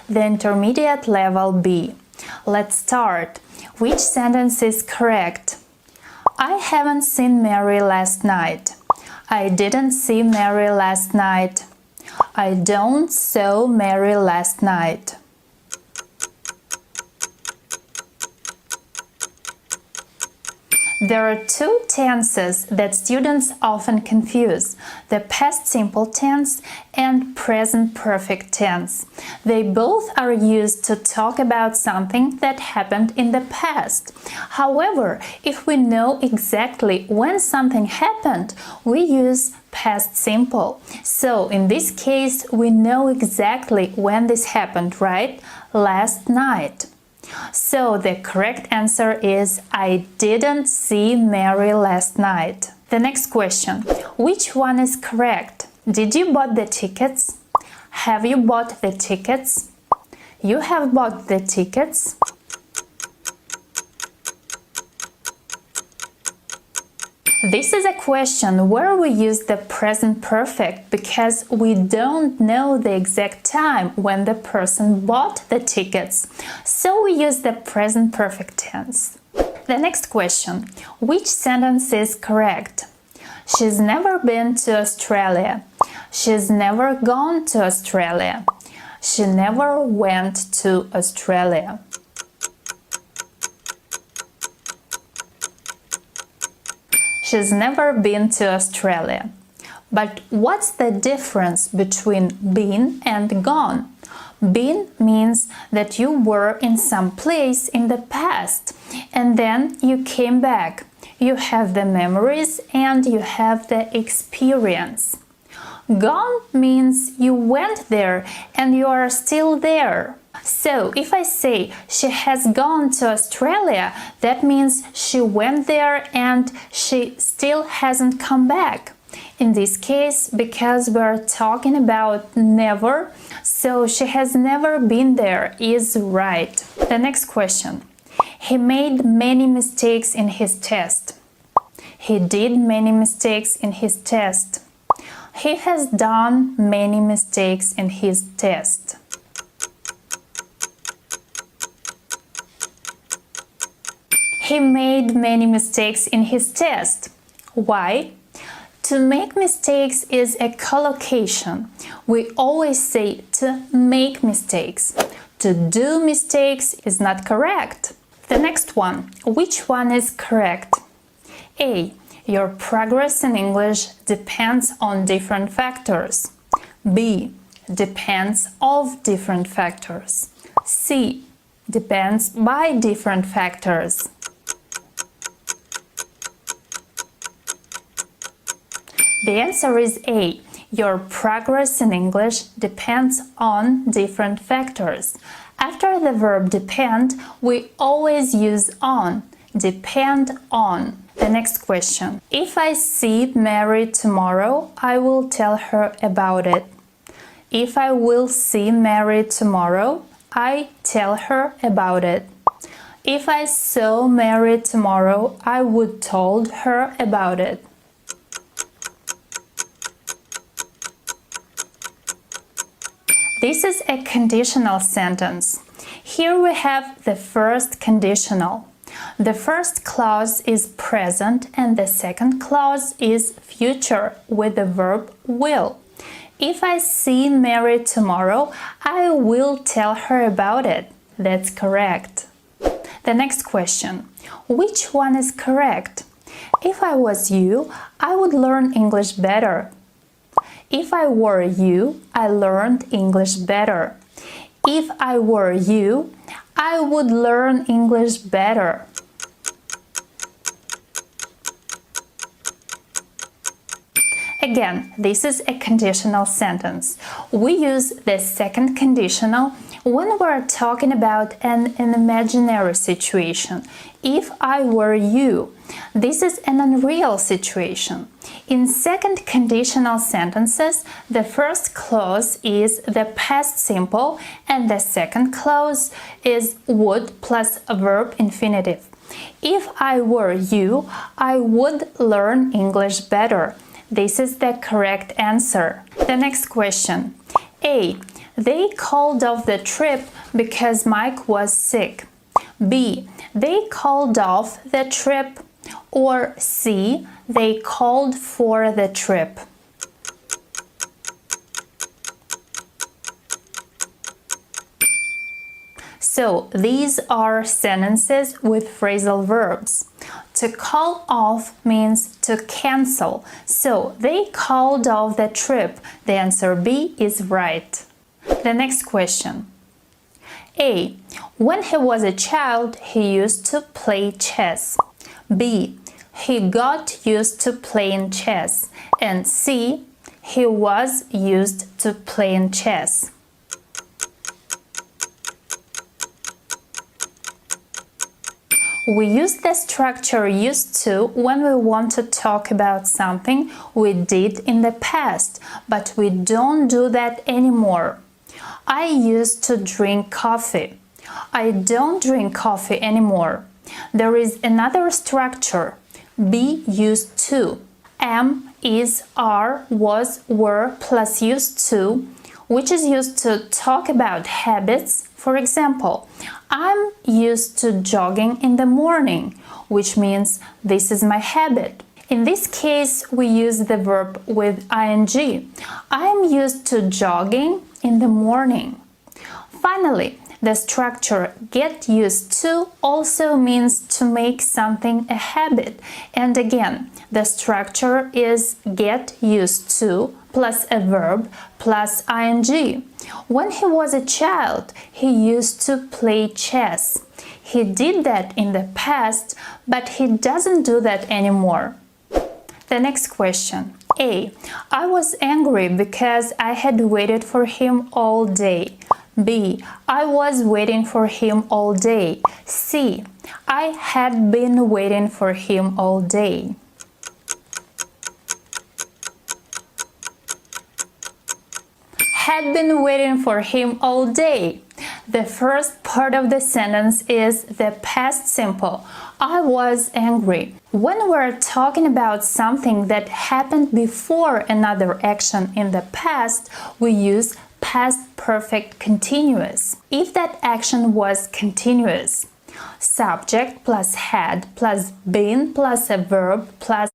the intermediate level B. Let's start. Which sentence is correct? I haven't seen Mary last night. I didn't see Mary last night. I don't saw Mary last night. There are two tenses that students often confuse, the past simple tense and present perfect tense. They both are used to talk about something that happened in the past. However, if we know exactly when something happened, we use past simple. So, in this case, we know exactly when this happened, right? Last night. So the correct answer is I didn't see Mary last night. The next question. Which one is correct? Did you bought the tickets? Have you bought the tickets? You have bought the tickets? This is a question where we use the present perfect because we don't know the exact time when the person bought the tickets. So we use the present perfect tense. The next question. Which sentence is correct? She's never been to Australia. She's never gone to Australia. She never went to Australia. She's never been to Australia. But what's the difference between been and gone? Been means that you were in some place in the past and then you came back. You have the memories and you have the experience. Gone means you went there and you are still there. So, if I say she has gone to Australia, that means she went there and she still hasn't come back. In this case, because we're talking about never, so she has never been there is right. The next question. He made many mistakes in his test. He did many mistakes in his test. He has done many mistakes in his test. He made many mistakes in his test. Why? To make mistakes is a collocation. We always say to make mistakes. To do mistakes is not correct. The next one. Which one is correct? A. Your progress in English depends on different factors. B. Depends of different factors. C. Depends by different factors. The answer is A. Your progress in English depends on different factors. After the verb depend, we always use on. Depend on. The next question. If I see Mary tomorrow, I will tell her about it. If I will see Mary tomorrow, I tell her about it. If I saw Mary tomorrow, I would told her about it. This is a conditional sentence. Here we have the first conditional. The first clause is present and the second clause is future with the verb will. If I see Mary tomorrow, I will tell her about it. That's correct. The next question. Which one is correct? If I was you, I would learn English better. If I were you, I learned English better. If I were you, I would learn English better. Again, this is a conditional sentence. We use the second conditional when we're talking about an imaginary situation. If I were you, this is an unreal situation. In second conditional sentences, the first clause is the past simple and the second clause is would plus a verb infinitive. If I were you, I would learn English better. This is the correct answer. The next question. A. They called off the trip because Mike was sick. B. They called off the trip. Or C. They called for the trip. So these are sentences with phrasal verbs. To call off means to cancel. So they called off the trip. The answer B is right. The next question. A. When he was a child, he used to play chess. B. He got used to playing chess. And C. He was used to playing chess. We use the structure used to when we want to talk about something we did in the past, but we don't do that anymore. I used to drink coffee. I don't drink coffee anymore. There is another structure. Be used to. Am, is, are, was, were plus used to, which is used to talk about habits. For example, I'm used to jogging in the morning, which means this is my habit. In this case, we use the verb with ing. I'm used to jogging in the morning. Finally, the structure get used to also means to make something a habit. And again, the structure is get used to plus a verb plus ing. When he was a child, he used to play chess. He did that in the past, but he doesn't do that anymore. The next question. A. I was angry because I had waited for him all day. B. I was waiting for him all day. C. I had been waiting for him all day. Had been waiting for him all day. The first part of the sentence is the past simple. I was angry. When we're talking about something that happened before another action in the past, we use past perfect continuous. If that action was continuous, subject plus had plus been plus a verb plus